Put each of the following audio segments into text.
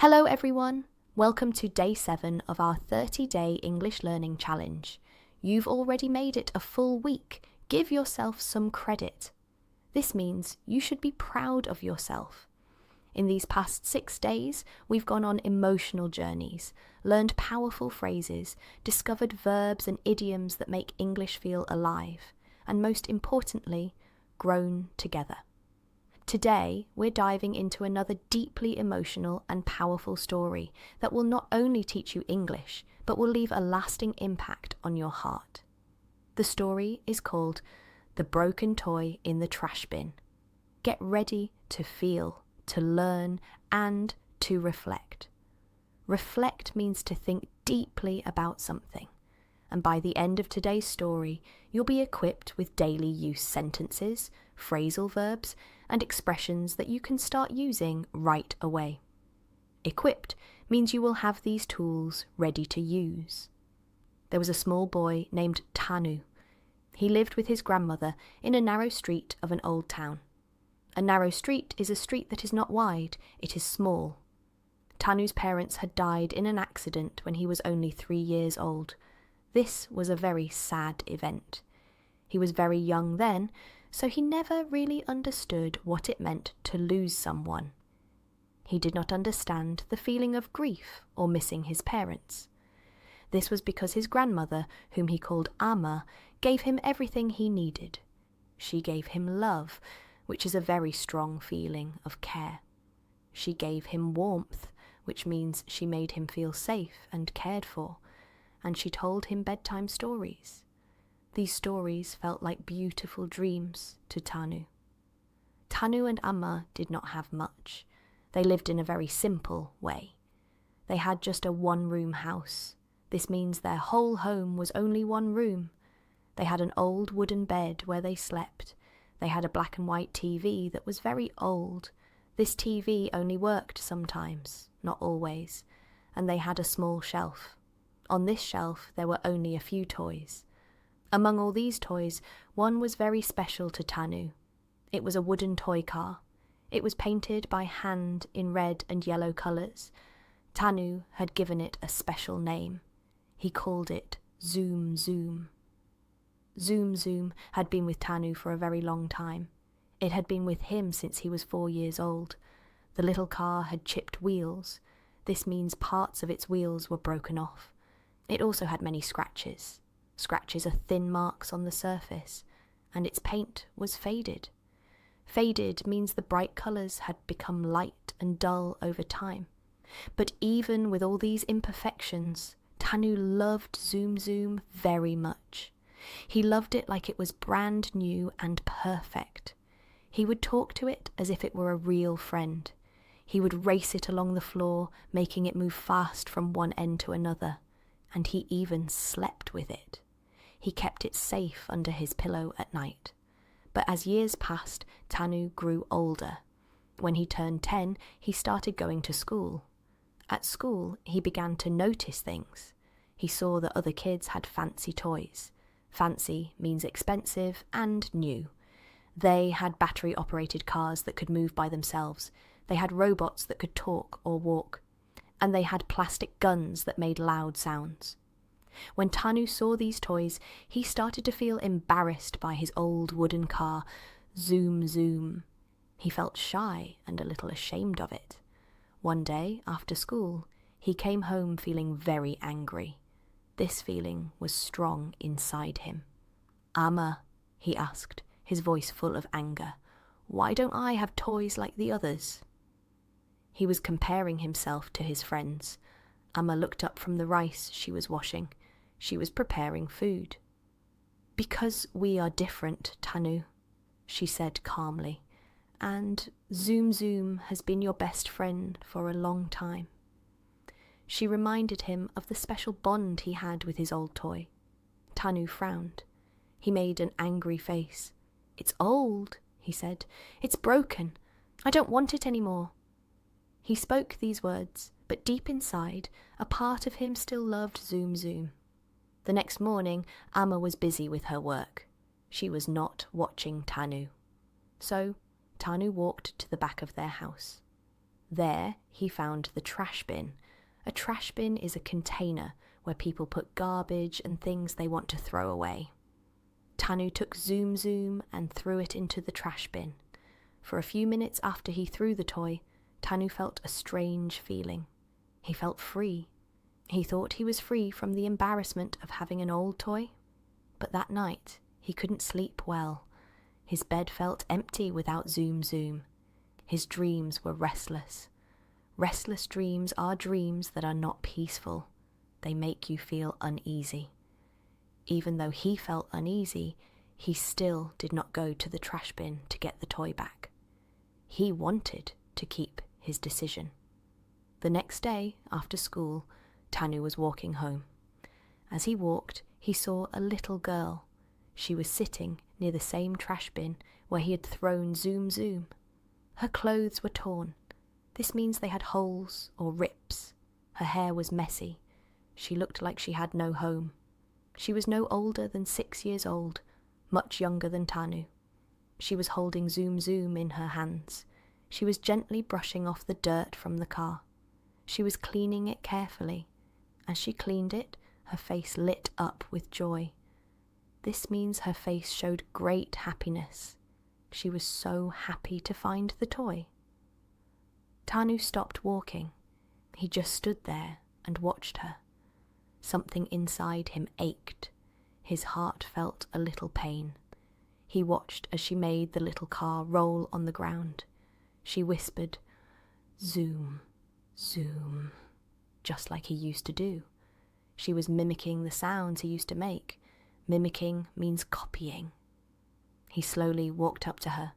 Hello everyone, welcome to day 7 of our 30-day English learning challenge. You've already made it a full week. Give yourself some credit. This means you should be proud of yourself. In these past 6 days, we've gone on emotional journeys, learned powerful phrases, discovered verbs and idioms that make English feel alive, and most importantly, grown together. Today, we're diving into another deeply emotional and powerful story that will not only teach you English, but will leave a lasting impact on your heart. The story is called The Broken Toy in the Trash Bin. Get ready to feel, to learn, and to reflect. Reflect means to think deeply about something. And by the end of today's story, you'll be equipped with daily use sentences, phrasal verbs, and expressions that you can start using right away. Equipped means you will have these tools ready to use. There was a small boy named Tanu. He lived with his grandmother in a narrow street of an old town. A narrow street is a street that is not wide, it is small. Tanu's parents had died in an accident when he was only 3 years old. This was a very sad event. He was very young then, so he never really understood what it meant to lose someone. He did not understand the feeling of grief or missing his parents. This was because his grandmother, whom he called Amma, gave him everything he needed. She gave him love, which is a very strong feeling of care. She gave him warmth, which means she made him feel safe and cared for, and she told him bedtime stories. These stories felt like beautiful dreams to Tanu. Tanu and Amma did not have much. They lived in a very simple way. They had just a one-room house. This means their whole home was only one room. They had an old wooden bed where they slept. They had a black and white TV that was very old. This TV only worked sometimes, not always, and they had a small shelf. On this shelf there were only a few toys. Among all these toys, one was very special to Tanu. It was a wooden toy car. It was painted by hand in red and yellow colours. Tanu had given it a special name. He called it Zoom Zoom. Zoom Zoom had been with Tanu for a very long time. It had been with him since he was 4 years old. The little car had chipped wheels. This means parts of its wheels were broken off. It also had many scratches. Scratches are thin marks on the surface, and its paint was faded. Faded means the bright colours had become light and dull over time. But even with all these imperfections, Tanu loved Zoom Zoom very much. He loved it like it was brand new and perfect. He would talk to it as if it were a real friend. He would race it along the floor, making it move fast from one end to another, and he even slept with it. He kept it safe under his pillow at night. But as years passed, Tanu grew older. When he turned 10, he started going to school. At school, he began to notice things. He saw that other kids had fancy toys. Fancy means expensive and new. They had battery-operated cars that could move by themselves. They had robots that could talk or walk. And they had plastic guns that made loud sounds. When Tanu saw these toys, he started to feel embarrassed by his old wooden car, Zoom Zoom. He felt shy and a little ashamed of it. One day, after school, he came home feeling very angry. This feeling was strong inside him. "Amma," he asked, his voice full of anger, "why don't I have toys like the others?" He was comparing himself to his friends. Amma looked up from the rice she was washing. She was preparing food. "Because we are different, Tanu," she said calmly, "and Zoom Zoom has been your best friend for a long time." She reminded him of the special bond he had with his old toy. Tanu frowned. He made an angry face. "It's old," he said. "It's broken. I don't want it anymore." He spoke these words, but deep inside, a part of him still loved Zoom Zoom. The next morning, Amma was busy with her work. She was not watching Tanu. So, Tanu walked to the back of their house. There, he found the trash bin. A trash bin is a container where people put garbage and things they want to throw away. Tanu took Zoom Zoom and threw it into the trash bin. For a few minutes after he threw the toy, Tanu felt a strange feeling. He felt free. He thought he was free from the embarrassment of having an old toy. But that night, he couldn't sleep well. His bed felt empty without Zoom Zoom. His dreams were restless. Restless dreams are dreams that are not peaceful. They make you feel uneasy. Even though he felt uneasy, he still did not go to the trash bin to get the toy back. He wanted to keep his decision. The next day, after school, Tanu was walking home. As he walked, he saw a little girl. She was sitting near the same trash bin where he had thrown Zoom Zoom. Her clothes were torn. This means they had holes or rips. Her hair was messy. She looked like she had no home. She was no older than 6 years old, much younger than Tanu. She was holding Zoom Zoom in her hands. She was gently brushing off the dirt from the car. She was cleaning it carefully. As she cleaned it, her face lit up with joy. This means her face showed great happiness. She was so happy to find the toy. Tanu stopped walking. He just stood there and watched her. Something inside him ached. His heart felt a little pain. He watched as she made the little car roll on the ground. She whispered, "Zoom, zoom," just like he used to do. She was mimicking the sounds he used to make. Mimicking means copying. He slowly walked up to her.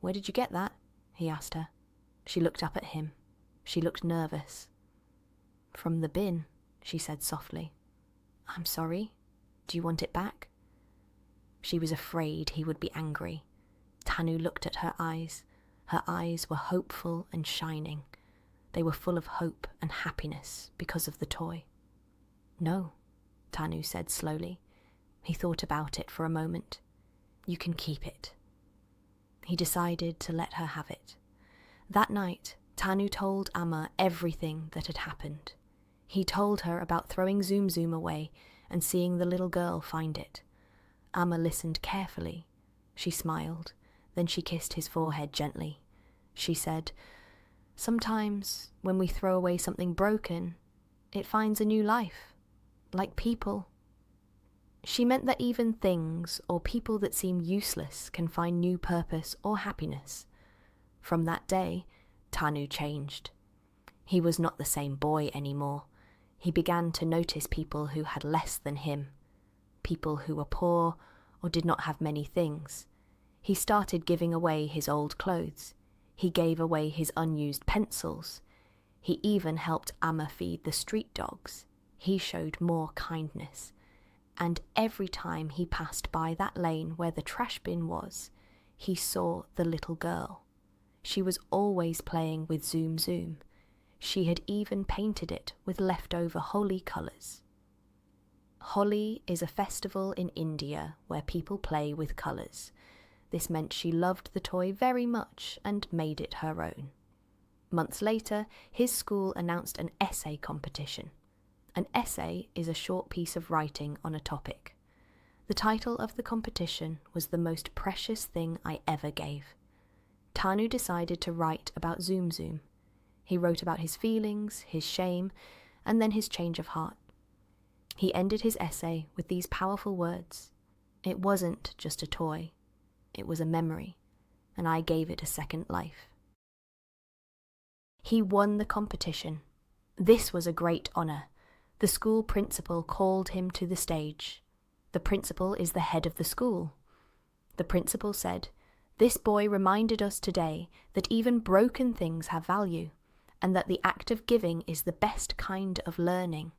"Where did you get that?" he asked her. She looked up at him. She looked nervous. "From the bin," she said softly. "I'm sorry. Do you want it back?" She was afraid he would be angry. Tanu looked at her eyes. Her eyes were hopeful and shining. They were full of hope and happiness because of the toy. "No," Tanu said slowly. He thought about it for a moment. "You can keep it." He decided to let her have it. That night, Tanu told Amma everything that had happened. He told her about throwing Zoom Zoom away and seeing the little girl find it. Amma listened carefully. She smiled, then she kissed his forehead gently. She said, "Sometimes, when we throw away something broken, it finds a new life, like people." She meant that even things or people that seem useless can find new purpose or happiness. From that day, Tanu changed. He was not the same boy anymore. He began to notice people who had less than him, people who were poor or did not have many things. He started giving away his old clothes. He gave away his unused pencils. He even helped Amma feed the street dogs. He showed more kindness. And every time he passed by that lane where the trash bin was, he saw the little girl. She was always playing with Zoom Zoom. She had even painted it with leftover Holi colours. Holi is a festival in India where people play with colours. This meant she loved the toy very much and made it her own. Months later, his school announced an essay competition. An essay is a short piece of writing on a topic. The title of the competition was "The Most Precious Thing I Ever Gave." Tanu decided to write about Zoom Zoom. He wrote about his feelings, his shame, and then his change of heart. He ended his essay with these powerful words: "It wasn't just a toy. It was a memory, and I gave it a second life." He won the competition. This was a great honour. The school principal called him to the stage. The principal is the head of the school. The principal said, "This boy reminded us today that even broken things have value, and that the act of giving is the best kind of learning.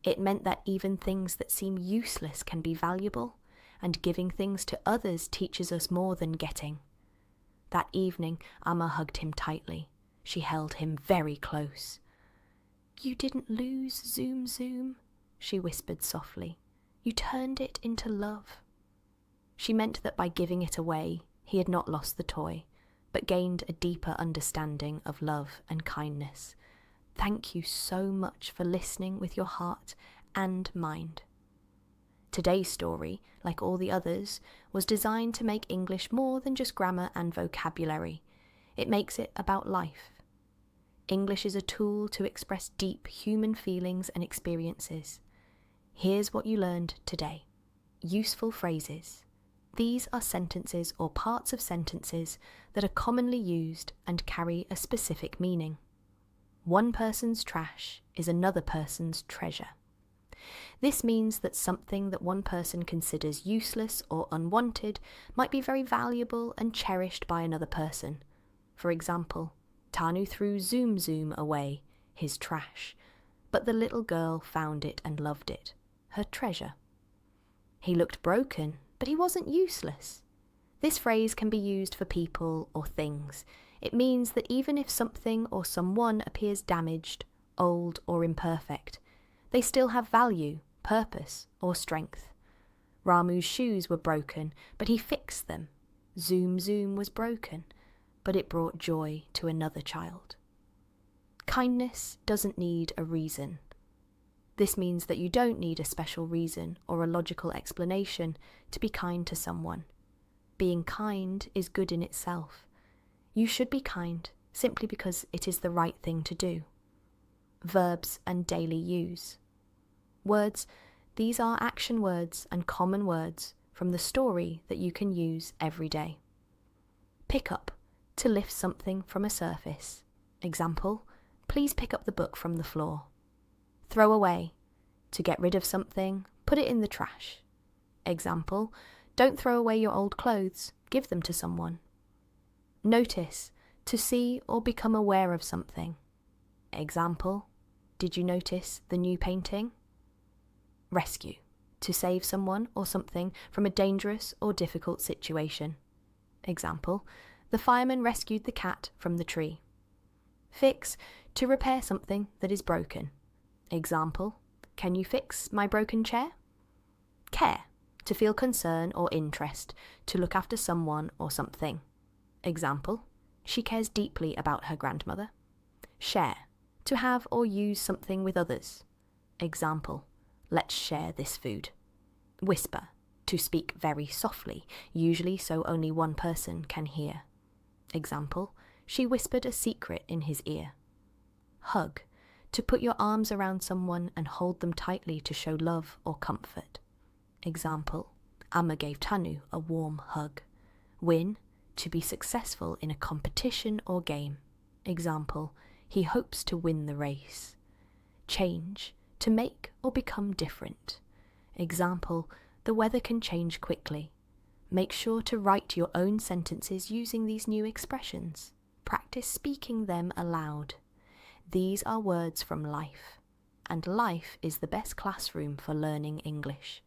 It meant that even things that seem useless can be valuable, and giving things to others teaches us more than getting." That evening, Amma hugged him tightly. She held him very close. "You didn't lose Zoom Zoom," she whispered softly. "You turned it into love." She meant that by giving it away, he had not lost the toy. but gained a deeper understanding of love and kindness. Thank you so much for listening with your heart and mind. Today's story, like all the others, was designed to make English more than just grammar and vocabulary. It makes it about life. English is a tool to express deep human feelings and experiences. Here's what you learned today. Useful phrases. These are sentences or parts of sentences that are commonly used and carry a specific meaning. One person's trash is another person's treasure. This means that something that one person considers useless or unwanted might be very valuable and cherished by another person. For example, Tanu threw Zoom Zoom away, his trash, but the little girl found it and loved it, her treasure. He looked broken, but he wasn't useless. This phrase can be used for people or things. It means that even if something or someone appears damaged, old, or imperfect, they still have value, purpose, or strength. Ramu's shoes were broken, but he fixed them. Zoom Zoom was broken, but it brought joy to another child. Kindness doesn't need a reason. This means that you don't need a special reason or a logical explanation to be kind to someone. Being kind is good in itself. You should be kind simply because it is the right thing to do. Verbs and daily use. Words, these are action words and common words from the story that you can use every day. Pick up, to lift something from a surface. Example, please pick up the book from the floor. Throw away, to get rid of something, put it in the trash. Example, don't throw away your old clothes, give them to someone. Notice, to see or become aware of something. Example, did you notice the new painting? Rescue, to save someone or something from a dangerous or difficult situation. Example, the fireman rescued the cat from the tree. Fix, to repair something that is broken. Example, can you fix my broken chair? Care, to feel concern or interest, to look after someone or something. Example, she cares deeply about her grandmother. Share, to have or use something with others. Example, let's share this food. Whisper, to speak very softly, usually so only one person can hear. Example, she whispered a secret in his ear. Hug, to put your arms around someone and hold them tightly to show love or comfort. Example, Amma gave Tanu a warm hug. Win, to be successful in a competition or game. Example, he hopes to win the race. Change, to make or become different. Example, the weather can change quickly. Make sure to write your own sentences using these new expressions. Practice speaking them aloud. These are words from life, and life is the best classroom for learning English.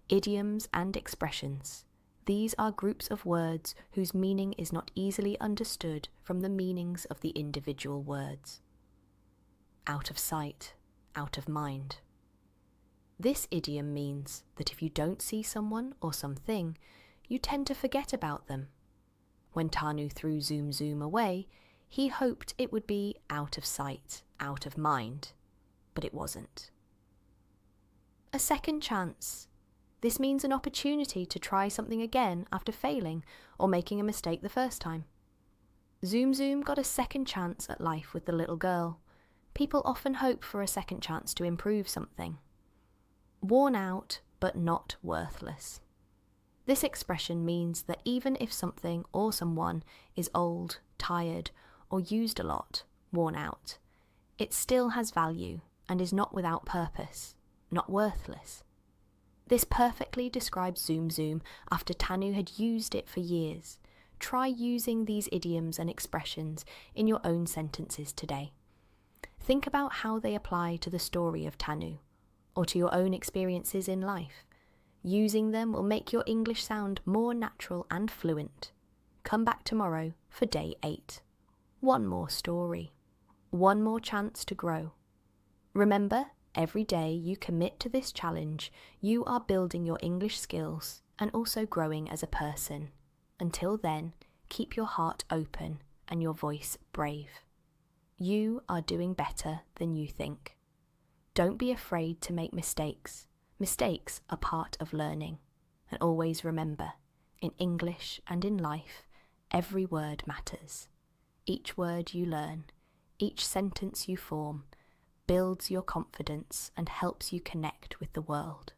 Idioms and expressions. These are groups of words whose meaning is not easily understood from the meanings of the individual words. Out of sight, out of mind. This idiom means that if you don't see someone or something, you tend to forget about them. When Tanu threw Zoom Zoom away, he hoped it would be out of sight, out of mind, but it wasn't. A second chance. This means an opportunity to try something again after failing or making a mistake the first time. Zoom Zoom got a second chance at life with the little girl. People often hope for a second chance to improve something. Worn out, but not worthless. This expression means that even if something or someone is old, tired, or used a lot, worn out, it still has value and is not without purpose, not worthless. This perfectly describes Zoom Zoom after Tanu had used it for years. Try using these idioms and expressions in your own sentences today. Think about how they apply to the story of Tanu, or to your own experiences in life. Using them will make your English sound more natural and fluent. Come back tomorrow for day 8. One more story. One more chance to grow. Remember, every day you commit to this challenge, you are building your English skills and also growing as a person. Until then, keep your heart open and your voice brave. You are doing better than you think. Don't be afraid to make mistakes. Mistakes are part of learning. And always remember, in English and in life, every word matters. Each word you learn, each sentence you form, builds your confidence and helps you connect with the world.